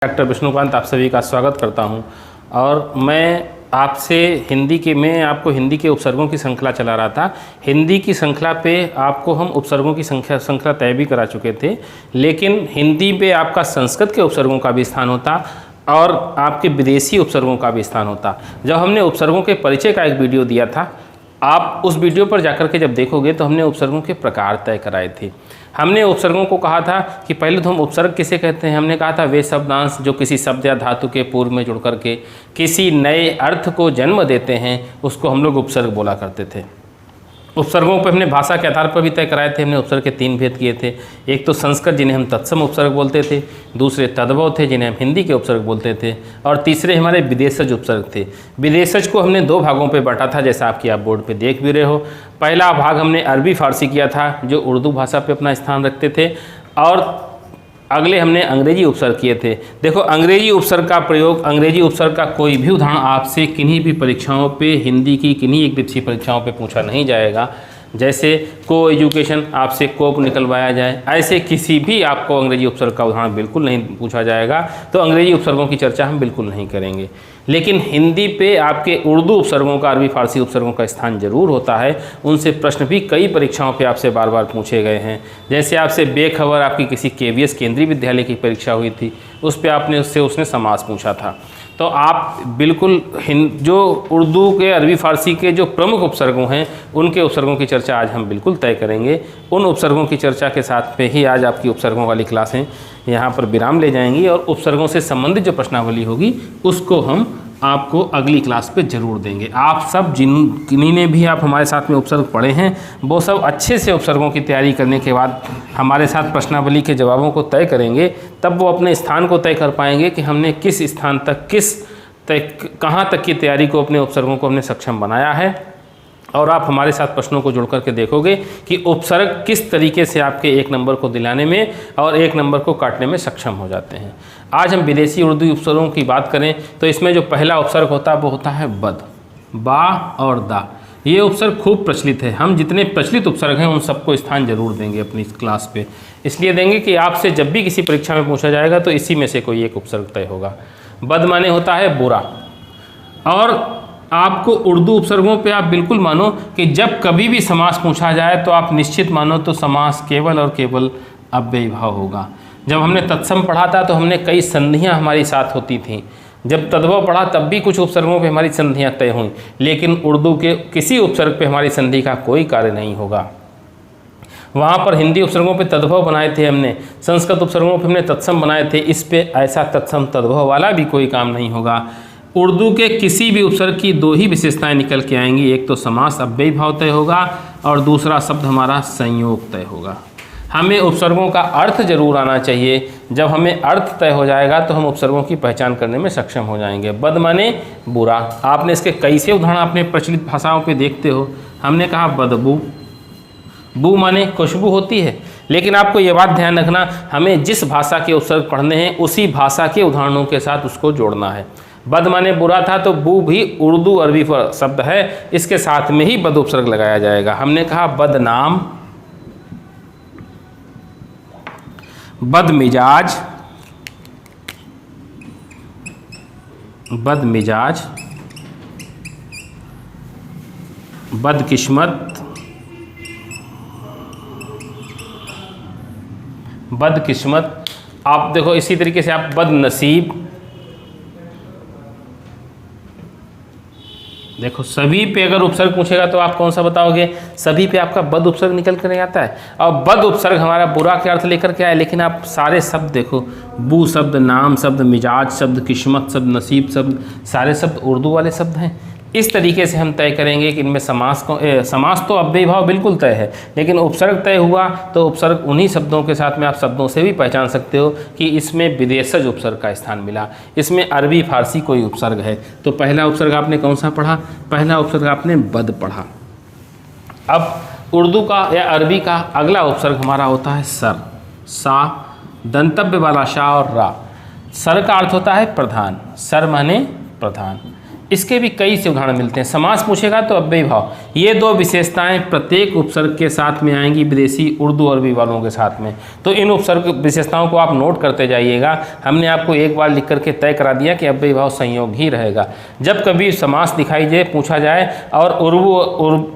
Doctor Vishnukant आप सभी का स्वागत करता हूं और मैं आपको हिंदी के उपसर्गों की श्रृंखला चला रहा था। हिंदी की श्रृंखला पे आपको हम उपसर्गों की श्रृंखला तय भी करा चुके थे, लेकिन हिंदी पे आपका संस्कृत के उपसर्गों का भी स्थान होता और आपके विदेशी उपसर्गों का भी स्थान होता। जब हमने उपसर्गों के परिचय का एक वीडियो दिया था, आप उस वीडियो पर जाकर के जब देखोगे तो हमने उपसर्गों के प्रकार तय कराए थे। हमने उपसर्गों को कहा था कि पहले तो हम उपसर्ग किसे कहते हैं। हमने कहा था वे शब्दांश जो किसी शब्द या धातु के पूर्व में जुड़ करके किसी नए अर्थ को जन्म देते हैं, उसको हम लोग उपसर्ग बोला करते थे। उपसर्गों पर हमने भाषा के आधार पर भी तय कराए थे। हमने उपसर्ग के 3 भेद किए थे। एक तो संस्कृत जिन्हें हम तत्सम उपसर्ग बोलते थे, दूसरे तद्भव थे जिन्हें हम हिंदी के उपसर्ग बोलते थे, और तीसरे हमारे विदेशज उपसर्ग थे। विदेशज को हमने 2 भागों पे बांटा था, जैसा आप बोर्ड पे देख भी रहे हो। पहला भाग हमने अरबी फारसी किया था जो उर्दू भाषा पे अपना स्थान रखते थे, और अगले हमने अंग्रेजी उपसर्ग किए थे। देखो, अंग्रेजी उपसर्ग का कोई भी उदाहरण आपसे किन्हीं भी परीक्षाओं पे, हिंदी की किन्हीं एक दिवसीय परीक्षाओं पे पूछा नहीं जाएगा। जैसे को एजुकेशन आपसे कोप निकलवाया जाए, ऐसे किसी भी आपको अंग्रेजी उपसर्ग का उदाहरण बिल्कुल नहीं पूछा जाएगा। तो अंग्रेजी उपसर्गों की चर्चा हम बिल्कुल नहीं करेंगे। लेकिन हिंदी पे आपके उर्दू उपसर्गों का, अरबी फारसी उपसर्गों का स्थान जरूर होता है। उनसे प्रश्न भी कई परीक्षाओं पे आपसे बार बार पूछे गए हैं। जैसे आपसे बेखबर आपकी किसी KVS केंद्रीय विद्यालय की परीक्षा हुई थी, उस पर उसने समास पूछा था। तो आप बिल्कुल जो उर्दू के, अरबी फारसी के जो प्रमुख उपसर्गों हैं, उनके उपसर्गों की चर्चा आज हम बिल्कुल तय करेंगे। उन उपसर्गों की चर्चा के साथ पे ही आज आपकी उपसर्गों वाली क्लासें यहाँ पर विराम ले जाएंगी, और उपसर्गों से संबंधित जो प्रश्नावली होगी उसको हम आपको अगली क्लास पे ज़रूर देंगे। आप सब जिन्होंने भी आप हमारे साथ में उपसर्ग पढ़े हैं, वो सब अच्छे से उपसर्गों की तैयारी करने के बाद हमारे साथ प्रश्नावली के जवाबों को तय करेंगे। तब वो अपने स्थान को तय कर पाएंगे कि हमने किस स्थान तक, कहाँ तक की तैयारी को, अपने उपसर्गों को हमने सक्षम बनाया है। और आप हमारे साथ प्रश्नों को जुड़ करके देखोगे कि उपसर्ग किस तरीके से आपके 1 नंबर को दिलाने में और 1 नंबर को काटने में सक्षम हो जाते हैं। आज हम विदेशी उर्दू उपसर्गों की बात करें तो इसमें जो पहला उपसर्ग होता है वो होता है बद। बा और दा, ये उपसर्ग खूब प्रचलित है। हम जितने प्रचलित उपसर्ग हैं उन सबको स्थान जरूर देंगे अपनी क्लास पे। इसलिए देंगे कि आपसे जब भी किसी परीक्षा में पूछा जाएगा तो इसी में से कोई एक उपसर्ग तय होगा। बद माने होता है बुरा। और आपको उर्दू उपसर्गों पे आप बिल्कुल मानो कि जब कभी भी समास पूछा जाए तो आप निश्चित मानो तो समास केवल और केवल अव्ययीभाव होगा। जब हमने तत्सम पढ़ा था तो हमने कई संधियां हमारी साथ होती थीं। जब तद्भव पढ़ा तब भी कुछ उपसर्गों पे हमारी संधियां तय हुई, लेकिन उर्दू के किसी उपसर्ग पे हमारी संधि का कोई कार्य नहीं होगा। वहाँ पर हिंदी उपसर्गों पे तद्भव बनाए थे हमने, संस्कृत उपसर्गों पे हमने तत्सम बनाए थे। इस पे ऐसा तत्सम तद्भव वाला भी कोई काम नहीं होगा। उर्दू के किसी भी उपसर्ग की 2 ही विशेषताएं निकल के आएंगी। एक तो समास अव्ययीभाव तय होगा और दूसरा शब्द हमारा संयोग तय होगा। हमें उपसर्गों का अर्थ जरूर आना चाहिए। जब हमें अर्थ तय हो जाएगा तो हम उपसर्गों की पहचान करने में सक्षम हो जाएंगे। बद माने बुरा। आपने इसके कई से उदाहरण अपने प्रचलित भाषाओं पे देखते हो। हमने कहा बदबू। बू माने खुशबू होती है, लेकिन आपको ये बात ध्यान रखना, हमें जिस भाषा के उपसर्ग पढ़ने हैं उसी भाषा के उदाहरणों के साथ उसको जोड़ना है। बद माने बुरा था तो बू भी उर्दू अरबी शब्द है, इसके साथ में ही बद उपसर्ग लगाया जाएगा। हमने कहा बदनाम, बदमिजाज, बदमिजाज, बदकिस्मत, बदकिस्मत। आप देखो इसी तरीके से आप बदनसीब। देखो सभी पे अगर उपसर्ग पूछेगा तो आप कौन सा बताओगे? सभी पे आपका बद उपसर्ग निकल कर नहीं आता है। और बद उपसर्ग हमारा बुरा के अर्थ लेकर के आए, लेकिन आप सारे शब्द देखो, बू शब्द, नाम शब्द, मिजाज शब्द, किस्मत शब्द, नसीब शब्द, सारे शब्द उर्दू वाले शब्द हैं। इस तरीके से हम तय करेंगे कि इनमें समास तो अव्ययीभाव बिल्कुल तय है, लेकिन उपसर्ग तय हुआ तो उपसर्ग उन्हीं शब्दों के साथ में आप शब्दों से भी पहचान सकते हो कि इसमें विदेशज उपसर्ग का स्थान मिला, इसमें अरबी फारसी कोई उपसर्ग है। तो पहला उपसर्ग आपने कौन सा पढ़ा? पहला उपसर्ग आपने बद पढ़ा। अब उर्दू का या अरबी का अगला उपसर्ग हमारा होता है सर। सा, दंतव्य वाला शा और रा। सर का अर्थ होता है प्रधान। सर माने प्रधान। इसके भी कई से उदाहरण मिलते हैं। समास पूछेगा तो अव्ययी भाव, ये दो विशेषताएं प्रत्येक उपसर्ग के साथ में आएंगी विदेशी उर्दू अरबी वालों के साथ में। तो इन उपसर्ग विशेषताओं को आप नोट करते जाइएगा। हमने आपको एक बार लिख करके तय करा दिया कि अव्ययी भाव संयोग ही रहेगा। जब कभी समास दिखाई दे, पूछा जाए और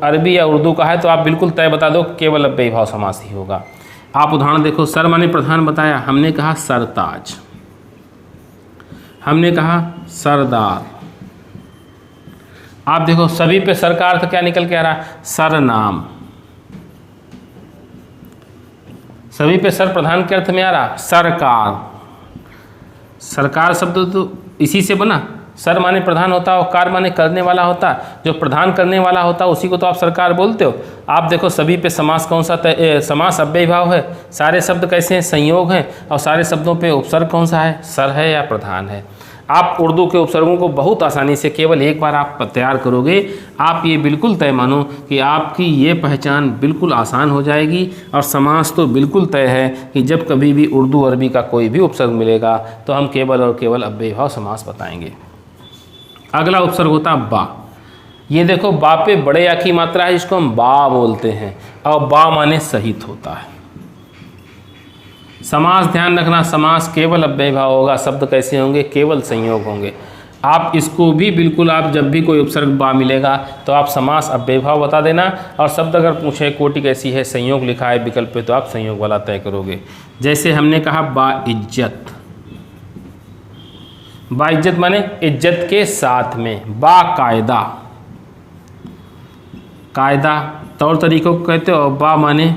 अरबी या उर्दू का है तो आप बिल्कुल तय बता दो केवल अव्ययी भाव समास ही होगा। आप उदाहरण देखो, सर माने प्रधान बताया, हमने कहा सरताज, हमने कहा सरदार। आप देखो सभी पे सर का अर्थ क्या निकल के आ रहा, सरनाम। सभी पे सर प्रधान के अर्थ में आ रहा, सरकार। सरकार शब्द तो इसी से बना, सर माने प्रधान होता और कार माने करने वाला होता। जो प्रधान करने वाला होता उसी को तो आप सरकार बोलते हो। आप देखो सभी पे समास कौन सा, समास अव्ययी भाव है। सारे शब्द कैसे हैं, संयोग हैं। और सारे शब्दों पे उपसर्ग कौन सा है, सर है या प्रधान है। आप उर्दू के उपसर्गों को बहुत आसानी से केवल एक बार आप तैयार करोगे, आप ये बिल्कुल तय मानो कि आपकी ये पहचान बिल्कुल आसान हो जाएगी। और समास तो बिल्कुल तय है कि जब कभी भी उर्दू अरबी का कोई भी उपसर्ग मिलेगा तो हम केवल और केवल अव्ययी भाव समास बताएंगे। अगला उपसर्ग होता बा। ये देखो बा पे बड़े या की मात्रा है, जिसको हम बा बोलते हैं, और बा माने सहित होता है। समास ध्यान रखना, समास केवल अव्ययी भाव होगा। शब्द कैसे होंगे, केवल संयोग होंगे। आप इसको भी बिल्कुल, आप जब भी कोई उपसर्ग बा मिलेगा तो आप समास अव्ययी भाव बता देना। और शब्द अगर पूछे कोटि कैसी है, संयोग लिखा है विकल्प पे, तो आप संयोग वाला तय करोगे। जैसे हमने कहा बा इज्जत, बा इज्जत माने इज्जत के साथ में। बा कायदा, कायदा तौर तरीकों को कहते हो। बा माने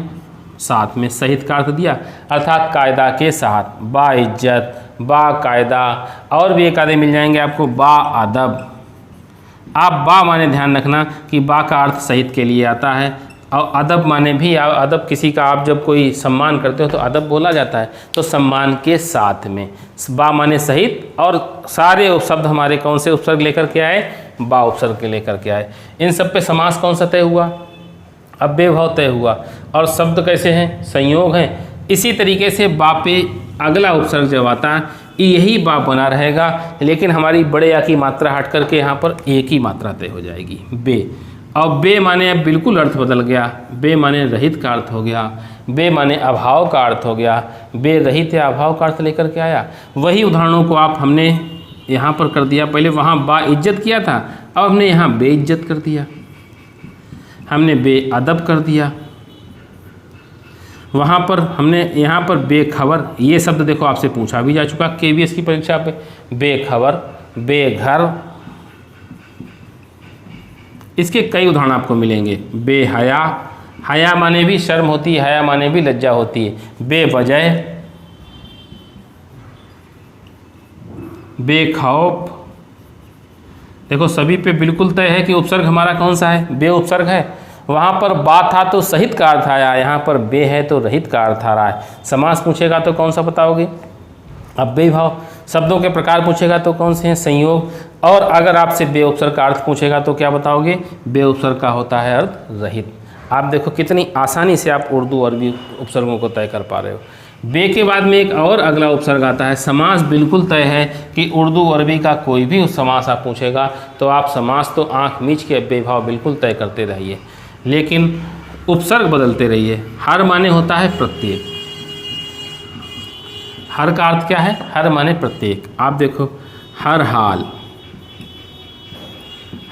साथ में, सहित का अर्थ दिया, अर्थात कायदा के साथ। बा इज्जत, बा कायदा, और भी एक आधे मिल जाएंगे आपको, बा अदब। आप बा माने ध्यान रखना कि बा का अर्थ सहित के लिए आता है, और अदब माने भी, अदब किसी का आप जब कोई सम्मान करते हो तो अदब बोला जाता है, तो सम्मान के साथ में। बा माने सहित, और सारे शब्द हमारे कौन से उपसर्ग लेकर के आए, बा उपसर्ग के लेकर के आए। इन सब पे समास कौन सा तय हुआ, अव्ययी भाव तय हुआ। और शब्द कैसे हैं, संयोग हैं। इसी तरीके से बा पे अगला उपसर्ग जब आता है, यही बा बना रहेगा, लेकिन हमारी बड़े या की मात्रा हट करके यहाँ पर एक ही मात्रा तय हो जाएगी, बे। और बे माने अब बिल्कुल अर्थ बदल गया। बे माने रहित का अर्थ हो गया, बे माने अभाव का अर्थ हो गया। बे रहित या अभाव का अर्थ लेकर के आया। वही उदाहरणों को आप हमने यहाँ पर कर दिया। पहले वहाँ बा इज्जत किया था, अब हमने यहाँ बे इज्जत कर दिया, हमने बे अदब कर दिया। वहाँ पर हमने यहाँ पर बेखबर, ये शब्द देखो आपसे पूछा भी जा चुका KVS की परीक्षा पे। बेखबर, बेघर, इसके कई उदाहरण आपको मिलेंगे। बेहया, हया माने भी शर्म होती है, हया माने भी लज्जा होती है। बेवजह, बेखौफ। देखो सभी पे बिल्कुल तय है कि उपसर्ग हमारा कौन सा है, बे उपसर्ग है। वहाँ पर बा था तो सहित का अर्थ आया, यहाँ पर बे है तो रहित का अर्थ आ रहा है। समास पूछेगा तो कौन सा बताओगे, अव्ययी भाव। शब्दों के प्रकार पूछेगा तो कौन से हैं, संयोग। और अगर आपसे बे उपसर्ग का अर्थ पूछेगा तो क्या बताओगे, बे उपसर्ग का होता है अर्थ रहित। आप देखो कितनी आसानी से आप उर्दू अरबी उपसर्गों को तय कर पा रहे हो। बे के बाद में एक और अगला उपसर्ग आता है। समास बिल्कुल तय है कि उर्दू अरबी का कोई भी समास आप पूछेगा तो आप समास तो आँख मीच के अव्ययी भाव बिल्कुल तय करते रहिए, लेकिन उपसर्ग बदलते रहिए। हर माने होता है प्रत्येक। हर का अर्थ क्या है, हर माने प्रत्येक। आप देखो हर हाल,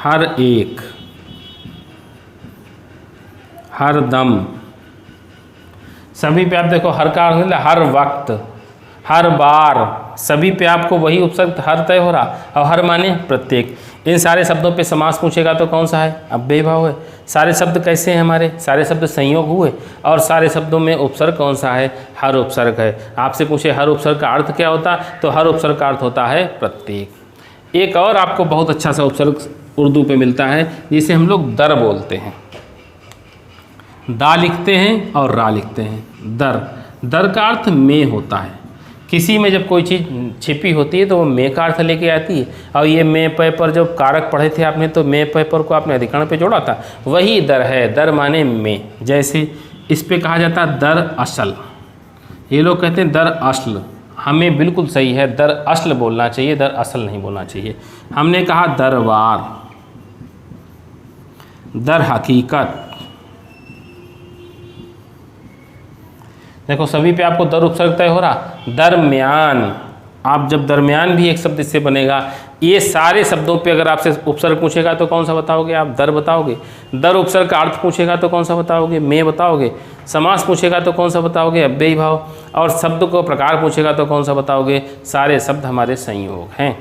हर एक, हर दम, सभी पे आप देखो हर का अर्थ हर वक्त, हर बार, सभी पे आपको वही उपसर्ग हर तय हो रहा। और हर माने प्रत्येक। इन सारे शब्दों पे समास पूछेगा तो कौन सा है, अव्ययी भाव है। सारे शब्द कैसे हैं हमारे, सारे शब्द संयोग हुए। और सारे शब्दों में उपसर्ग कौन सा है, हर उपसर्ग है। आपसे पूछे हर उपसर्ग का अर्थ क्या होता, तो हर उपसर्ग का अर्थ होता है प्रत्येक। एक और आपको बहुत अच्छा सा उपसर्ग उर्दू पे मिलता है जिसे हम लोग दर बोलते हैं। दा लिखते हैं और रा लिखते हैं। दर, दर का अर्थ में होता है। किसी में जब कोई चीज़ छिपी होती है तो वो में का अर्थ लेके आती है। और ये में पे पर जब कारक पढ़े थे आपने तो में पे पर को आपने अधिकरण पे जोड़ा था, वही दर है। दर माने में। जैसे इस पे कहा जाता है दर असल, ये लोग कहते हैं दर असल, हमें बिल्कुल सही है, दर असल बोलना चाहिए, दर असल नहीं बोलना चाहिए। हमने कहा दरवार, दर हकीकत। देखो सभी पे आपको दर उपसर्ग तय हो रहा। दरमियान, आप जब दरमियान भी एक शब्द इससे बनेगा। ये सारे शब्दों पे अगर आपसे उपसर्ग पूछेगा तो कौन सा बताओगे आप? दर बताओगे। दर उपसर्ग का अर्थ पूछेगा तो कौन सा बताओगे? में बताओगे। समास पूछेगा तो कौन सा बताओगे? अव्ययी भाव। और शब्द को प्रकार पूछेगा तो कौन सा बताओगे? सारे शब्द हमारे संयोग हैं।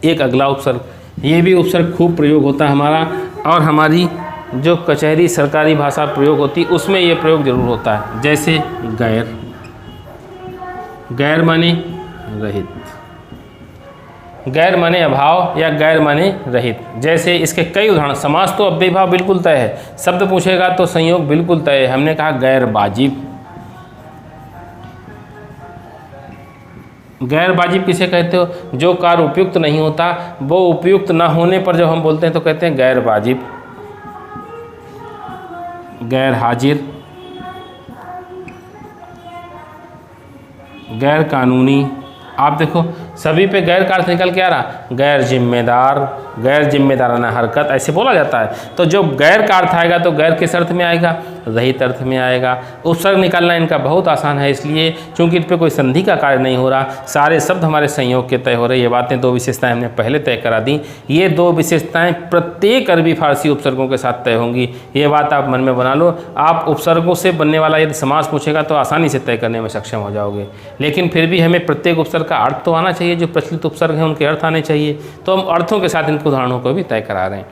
एक अगला उपसर्ग, ये भी उपसर्ग खूब प्रयोग होता है हमारा, और हमारी जो कचहरी सरकारी भाषा प्रयोग होती उसमें ये प्रयोग जरूर होता है। जैसे गैर, गैर माने रहित, गैर माने अभाव या गैर माने रहित। जैसे इसके कई उदाहरण। समास तो अव्ययी भाव बिल्कुल तय है, शब्द पूछेगा तो संयोग बिल्कुल तय है। हमने कहा गैर वाजिब। गैर वाजिब किसे कहते हो? जो कार्य उपयुक्त नहीं होता, वो उपयुक्त ना होने पर जब हम बोलते हैं तो कहते हैं गैर वाजिब। गैर हाजिर, गैर कानूनी। आप देखो सभी पे गैर का अर्थ निकल के आ रहा। गैर जिम्मेदार, गैर जिम्मेदाराना हरकत, ऐसे बोला जाता है। तो जो गैर का अर्थ आएगा तो गैर किस अर्थ में आएगा? रहित अर्थ में आएगा। उपसर्ग निकालना इनका बहुत आसान है, इसलिए चूंकि इन पर कोई संधि का कार्य नहीं हो रहा, सारे शब्द हमारे संयोग के तय हो रहे। ये बातें, दो विशेषताएं हमने पहले तय करा दी। ये दो विशेषताएं प्रत्येक अरबी फारसी उपसर्गों के साथ तय होंगी। ये बात आप मन में बना लो। आप उपसर्गों से बनने वाला यदि समास पूछेगा तो आसानी से तय करने में सक्षम हो जाओगे। लेकिन फिर भी हमें प्रत्येक उपसर्ग का अर्थ तो आना चाहिए। जो प्रचलित उपसर्ग हैं उनके अर्थ आने चाहिए। तो हम अर्थों के साथ इनके उदाहरणों को भी तय करा रहे हैं।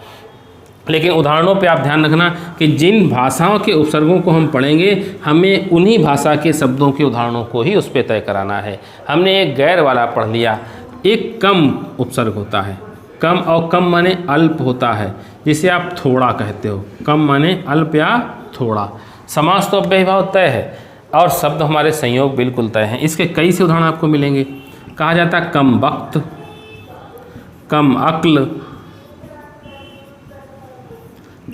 लेकिन उदाहरणों पे आप ध्यान रखना कि जिन भाषाओं के उपसर्गों को हम पढ़ेंगे, हमें उन्हीं भाषा के शब्दों के उदाहरणों को ही उस पर तय कराना है। हमने एक गैर वाला पढ़ लिया। एक कम उपसर्ग होता है। कम, और कम माने अल्प होता है, जिसे आप थोड़ा कहते हो। कम माने अल्प या थोड़ा। समास तो अव्ययी भाव तय है और शब्द हमारे संयोग बिल्कुल तय हैं। इसके कई से उदाहरण आपको मिलेंगे। कहा जाता है कम वक्त, कम अक्ल,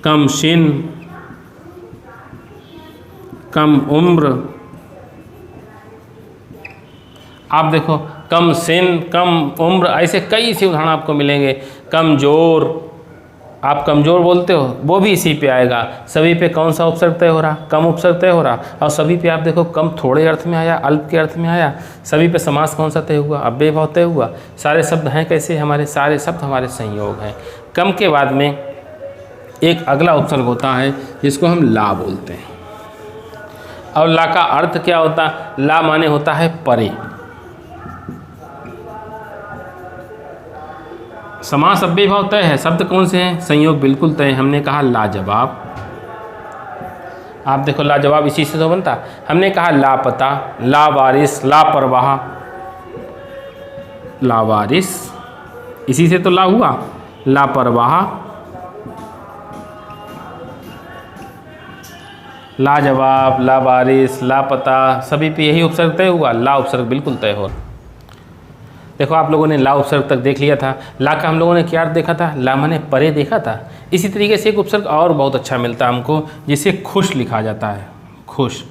कम शिन, कम उम्र। आप देखो कम सिन, कम उम्र, ऐसे कई से उदाहरण आपको मिलेंगे। कमजोर, आप कमज़ोर बोलते हो, वो भी इसी पे आएगा। सभी पे कौन सा उपसर्ग तय हो रहा? कम उपसर्ग तय हो रहा। और सभी पे आप देखो कम थोड़े अर्थ में आया, अल्प के अर्थ में आया। सभी पे समास कौन सा तय हुआ? अव्ययी भाव तय हुआ। सारे शब्द हैं कैसे? हमारे सारे शब्द हमारे संयोग हैं। कम के बाद में एक अगला उपसर्ग होता है जिसको हम ला बोलते हैं। और ला का अर्थ क्या होता? ला माने होता है परे। समास अव्ययी भाव तय है। शब्द कौन से हैं? संयोग बिल्कुल तय। हमने कहा लाजवाब। आप देखो लाजवाब इसी से तो बनता। हमने कहा लापता, लावारिस, लापरवाह। लावारिस इसी से तो ला हुआ। लापरवाह, लाजवाब, लावारिस, लापता, सभी पे यही उपसर्ग तय हुआ। ला उपसर्ग बिल्कुल तय हो। देखो आप लोगों ने ला उपसर्ग तक देख लिया था। ला का हम लोगों ने क्या अर्थ देखा था? ला माने परे देखा था। इसी तरीके से एक उपसर्ग और बहुत अच्छा मिलता है हमको, जिसे खुश लिखा जाता है। खुश।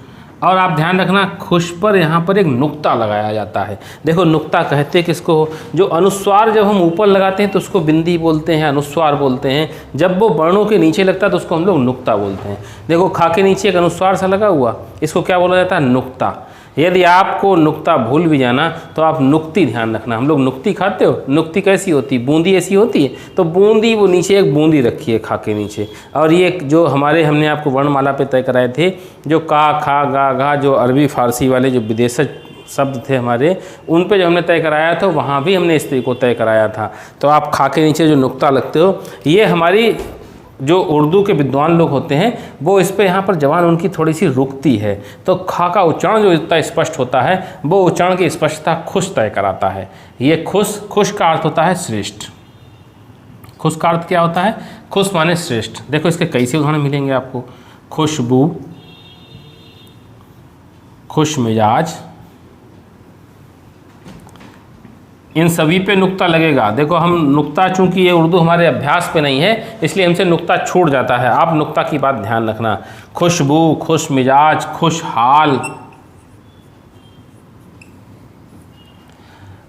और आप ध्यान रखना, खुश पर यहाँ पर एक नुक्ता लगाया जाता है। देखो नुक्ता कहते किसको? जो अनुस्वार जब हम ऊपर लगाते हैं तो उसको बिंदी बोलते हैं, अनुस्वार बोलते हैं। जब वो वर्णों के नीचे लगता है तो उसको हम लोग नुक्ता बोलते हैं। देखो खा के नीचे एक अनुस्वार सा लगा हुआ, इसको क्या बोला जाता है? नुक्ता। यदि आपको नुक्ता भूल भी जाना तो आप नुक्ती ध्यान रखना। हम लोग नुक्ती खाते हो, नुक्ती कैसी होती? बूंदी ऐसी होती है। तो बूंदी, वो नीचे एक बूंदी रखी है खा के नीचे। और ये जो हमने आपको वर्णमाला पे तय कराए थे, जो का, खा, गा, घा, जो अरबी फारसी वाले जो विदेशज शब्द थे हमारे, उन पे जब हमने तय कराया था वहाँ भी हमने इस तरीके को तय कराया था। तो आप खा के नीचे जो नुक्ता लगते हो, ये हमारी जो उर्दू के विद्वान लोग होते हैं वो इस पे यहाँ पर जबान उनकी थोड़ी सी रुकती है। तो खा का उच्चारण जो इतना स्पष्ट होता है वो उच्चारण की स्पष्टता खुश तय कराता है। ये खुश का अर्थ होता है श्रेष्ठ। खुश का अर्थ क्या होता है? खुश माने श्रेष्ठ। देखो इसके कई से उदाहरण मिलेंगे आपको। खुशबू, खुश मिजाज, इन सभी पे नुक्ता लगेगा। देखो हम नुक्ता, चूंकि ये उर्दू हमारे अभ्यास पे नहीं है इसलिए हमसे नुक्ता छूट जाता है। आप नुक्ता की बात ध्यान रखना। खुशबू, खुश मिजाज, खुशहाल,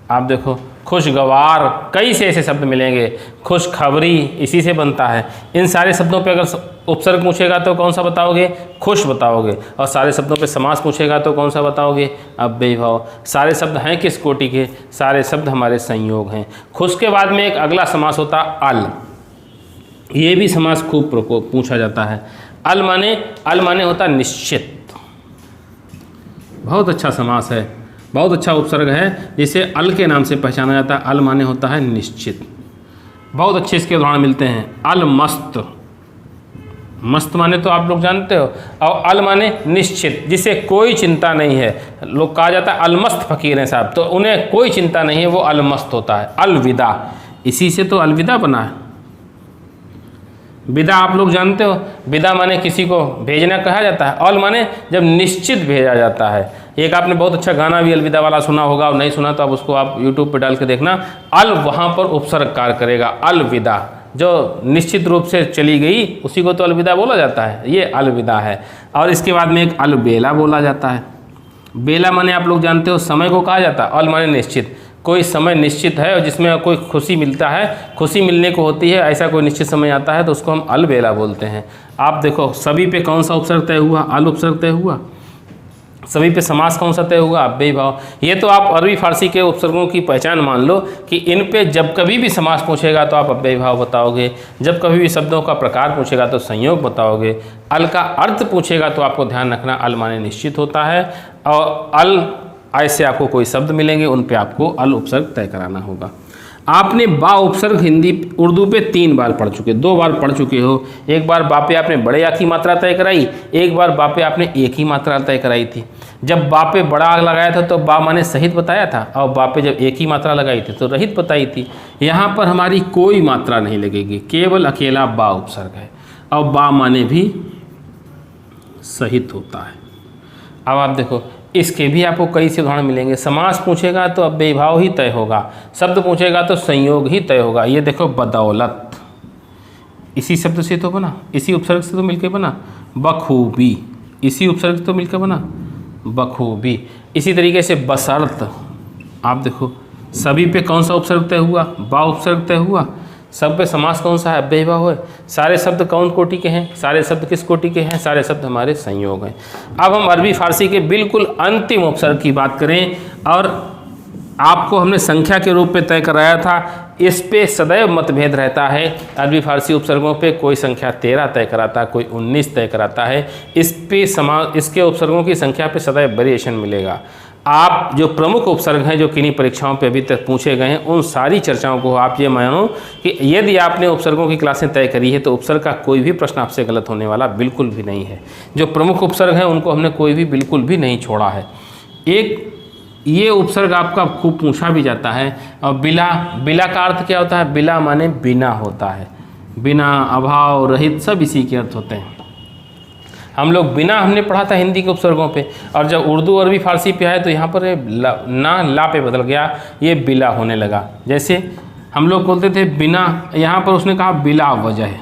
आप देखो खुशगवार, कई से ऐसे शब्द मिलेंगे। खुशखबरी इसी से बनता है। इन सारे शब्दों पे अगर उपसर्ग पूछेगा तो कौन सा बताओगे? खुश बताओगे। और सारे शब्दों पे समास पूछेगा तो कौन सा बताओगे? अव्ययी भाव। सारे शब्द हैं किस कोटि के? सारे शब्द हमारे संयोग हैं। खुश के बाद में एक अगला समास होता है अल। ये भी समास खूब पूछा जाता है। अल माने होता निश्चित। बहुत अच्छा समास है, बहुत अच्छा उपसर्ग है जिसे अल के नाम से पहचाना जाता है। अल माने होता है निश्चित। बहुत अच्छे इसके उदाहरण मिलते हैं। अल मस्त, मस्त माने तो आप लोग जानते हो, और अल माने निश्चित, जिसे कोई चिंता नहीं है। लोग कहा जाता है अलमस्त फकीर हैं साहब, तो उन्हें कोई चिंता नहीं है, वो अलमस्त होता है। अलविदा, इसी से तो अलविदा बना है। विदा आप लोग जानते हो, विदा माने किसी को भेजना कहा जाता है। अल माने जब निश्चित भेजा जाता है। एक आपने बहुत अच्छा गाना भी अलविदा वाला सुना होगा, और नहीं सुना तो आप उसको आप यूट्यूब पे डाल के देखना। अल वहाँ पर उपसर्ग कार्य करेगा। अलविदा, जो निश्चित रूप से चली गई उसी को तो अलविदा बोला जाता है। ये अलविदा है। और इसके बाद में एक अलबेला बोला जाता है। बेला माने आप लोग जानते हो समय को कहा जाता है। अल माने निश्चित, कोई समय निश्चित है और जिसमें कोई खुशी मिलता है, खुशी मिलने को होती है, ऐसा कोई निश्चित समय आता है तो उसको हम अलबेला बोलते हैं। आप देखो सभी पे कौन सा उपसर्ग तय हुआ? अल उपसर्ग तय हुआ। सभी पे समास कौन सा तय हुआ? अव्ययी भाव। ये तो आप अरबी फारसी के उपसर्गों की पहचान मान लो कि इन पे जब कभी भी समास पूछेगा तो आप अव्ययी भाव बताओगे, जब कभी भी शब्दों का प्रकार पूछेगा तो संयोग बताओगे। अल का अर्थ पूछेगा तो आपको ध्यान रखना अल माने निश्चित होता है, और अल ऐसे आपको कोई शब्द मिलेंगे उन पे आपको अल उपसर्ग तय कराना होगा। आपने बा उपसर्ग हिंदी उर्दू पे 3 बार पढ़ चुके, 2 बार पढ़ चुके हो। एक बार बा पे आपने बड़े आ की मात्रा तय कराई, एक बार बा पे आपने एक ही मात्रा तय कराई थी। जब बा पे बड़ा आ लगाया था तो बा माने सहित बताया था, और बा पे जब एक ही मात्रा लगाई थी तो रहित बताई थी। यहाँ पर हमारी कोई मात्रा नहीं लगेगी, केवल अकेला बा उपसर्ग है, और बा माने भी सहित होता है। अब आप देखो इसके भी आपको कई से उदाहरण मिलेंगे। समास पूछेगा तो अव्ययी भाव ही तय होगा, शब्द पूछेगा तो संयोग ही तय होगा। ये देखो बदौलत, इसी शब्द से तो बना, इसी उपसर्ग से तो मिलकर बना। बखूबी, इसी उपसर्ग से तो मिलकर बना बखूबी। इसी तरीके से बसर्त, आप देखो सभी पे कौन सा उपसर्ग तय हुआ? बा उपसर्ग तय हुआ। सब पे समास कौन सा है? अव्ययी भाव है। सारे शब्द कौन कोटि के हैं? सारे शब्द किस कोटि के हैं? सारे शब्द हमारे संयोग हैं। अब हम अरबी फारसी के बिल्कुल अंतिम उपसर्ग की बात करें, और आपको हमने संख्या के रूप में तय कराया था। इस पे सदैव मतभेद रहता है। अरबी फारसी उपसर्गों पे कोई संख्या 13 तय कराता है, कोई 19 तय कराता है। इसके उपसर्गों की संख्या पे सदैव वेरिएशन मिलेगा। आप जो प्रमुख उपसर्ग हैं जो किन्हीं परीक्षाओं पे अभी तक पूछे गए हैं, उन सारी चर्चाओं को आप ये मानो कि यदि आपने उपसर्गों की क्लासें तय करी है तो उपसर्ग का कोई भी प्रश्न आपसे गलत होने वाला बिल्कुल भी नहीं है। जो प्रमुख उपसर्ग हैं उनको हमने कोई भी बिल्कुल भी नहीं छोड़ा है। एक ये उपसर्ग आपका खूब पूछा भी जाता है। और बिला, बिला का अर्थ क्या होता है? बिला माने बिना होता है। बिना, अभाव, रहित, सब इसी के अर्थ होते हैं। हम लोग बिना हमने पढ़ा था हिंदी के उपसर्गों पे, और जब उर्दू अरबी फारसी पे आए तो यहाँ पर ना ला पे बदल गया, ये बिला होने लगा। जैसे हम लोग बोलते थे बिना, यहाँ पर उसने कहा बिला वजह।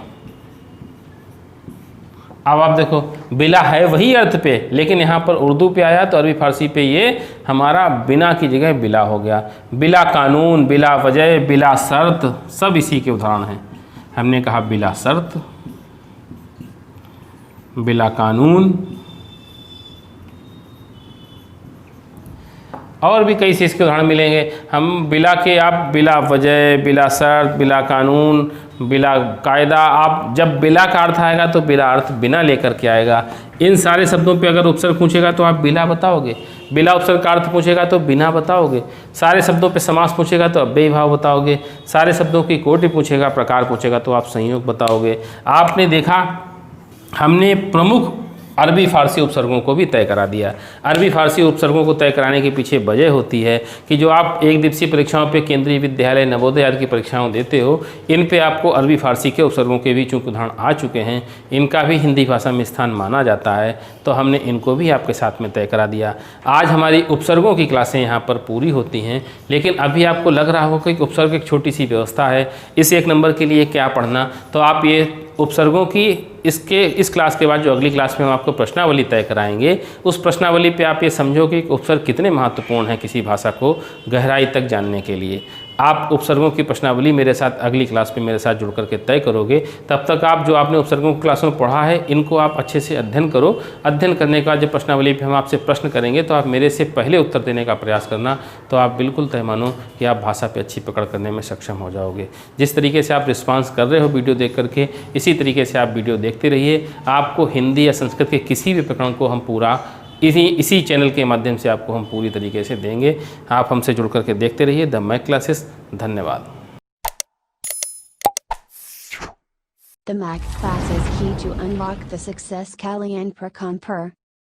अब आप देखो बिला है वही अर्थ पे, लेकिन यहाँ पर उर्दू पे आया तो अरबी फारसी पे ये हमारा बिना की जगह बिला हो गया। बिला कानून, बिला वजह, बिला शर्त, सब इसी के उदाहरण हैं। हमने कहा बिला शर्त, बिला कानून, और भी कई से इसके उदाहरण मिलेंगे। हम बिला के आप बिला वजह, बिला शर्त, बिला कानून, बिला कायदा। आप जब बिला का अर्थ आएगा तो बिला अर्थ बिना लेकर के आएगा। इन सारे शब्दों पे अगर उपसर्ग पूछेगा तो आप बिला बताओगे, बिला उपसर्ग का अर्थ पूछेगा तो बिना बताओगे। सारे शब्दों पे समास पूछेगा तो अव्ययी भाव बताओगे। सारे शब्दों की कोटि पूछेगा, प्रकार पूछेगा तो आप संयोग बताओगे। आपने देखा हमने प्रमुख अरबी फारसी उपसर्गों को भी तय करा दिया। अरबी फारसी उपसर्गों को तय कराने के पीछे वजह होती है कि जो आप एक दिवसीय परीक्षाओं पे, केंद्रीय विद्यालय, नवोदय आदि की परीक्षाओं देते हो, इन पे आपको अरबी फारसी के उपसर्गों के भी चूँकि उदाहरण आ चुके हैं, इनका भी हिंदी भाषा में स्थान माना जाता है, तो हमने इनको भी आपके साथ में तय करा दिया। आज हमारी उपसर्गों की क्लासें यहाँ पर पूरी होती हैं, लेकिन अभी आपको लग रहा होगा कि उपसर्ग एक छोटी सी व्यवस्था है, इस 1 नंबर के लिए क्या पढ़ना, तो आप ये उपसर्गों की इस क्लास के बाद जो अगली क्लास में हम आपको प्रश्नावली तय कराएंगे, उस प्रश्नावली पे आप ये समझो कि उपसर्ग कितने महत्वपूर्ण हैं किसी भाषा को गहराई तक जानने के लिए। आप उपसर्गों की प्रश्नावली मेरे साथ अगली क्लास पे मेरे साथ जुड़ करके तय करोगे। तब तक आप जो आपने उपसर्गों की क्लासों में पढ़ा है इनको आप अच्छे से अध्ययन करो। अध्ययन करने के बाद जब प्रश्नावली पे हम आपसे प्रश्न करेंगे तो आप मेरे से पहले उत्तर देने का प्रयास करना, तो आप बिल्कुल तय मानो कि आप भाषा पे अच्छी पकड़ करने में सक्षम हो जाओगे। जिस तरीके से आप रिस्पॉन्स कर रहे हो वीडियो देख करके, इसी तरीके से आप वीडियो देखते रहिए। आपको हिंदी या संस्कृत के किसी भी प्रकरण को हम पूरा इसी चैनल के माध्यम से आपको हम पूरी तरीके से देंगे। आप हमसे जुड़ करके देखते रहिए द मैक क्लासेस। धन्यवाद। The Mac Classes key to unlock the success Kalyan Prakamper.